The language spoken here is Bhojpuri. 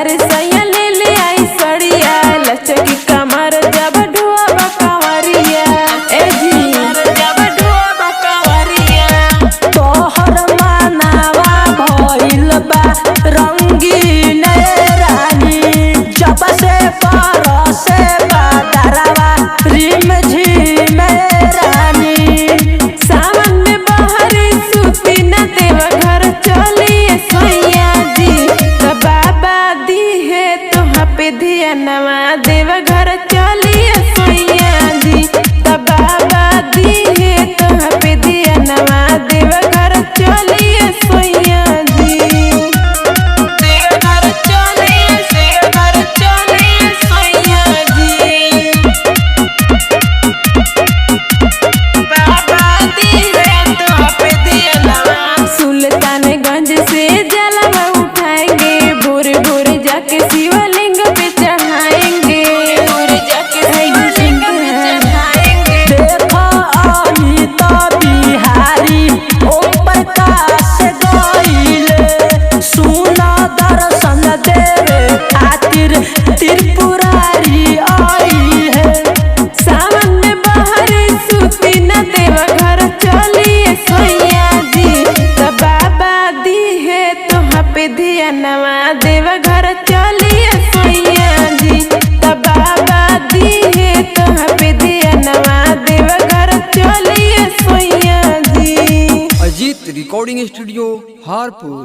बाहर सैया ले ले आई सड़िया लचकी कमर जब ढुआ बकवरिया ए जी जब ढुआ बकवरिया तोहर मानावा भइल बा रंगीन रानी जब से परसे बादरवा रिम झिम रानी सावन में बहरी सुती न देव घर चलिए सैया जी तो बाबा दी है तुहाँ पे ध्यानवा देव घर चलिए सैया जी तो बाबा दी है तुहाँ पे ध्यानवा देव घर चलिए सैया जी देव घर चलिए सैया जी बाबा दी है तुहाँ पे ध्यानवा सुल्तानगंज से जलवा उठाएंगे भोरे भोरे जाके शिवलिंग पे चढ़ाएंगे भोरे जाके शिवलिंग पे चढ़ाएंगे देखो अमिता बिहारी ओम प्रकाश गइले सुना दर्शन देवे खातिर त्रिपुरारी आई है सावन में बहरी सुती न देव घर चलिए सैया जी तो बाबा दी है तुहाँ पे ध्यानवा देव घर चलिए सैया जी तो बाबा दी है तुहाँ पे ध्यानवा देव घर चलिए सैया जी। Ajit recording studio Harpur.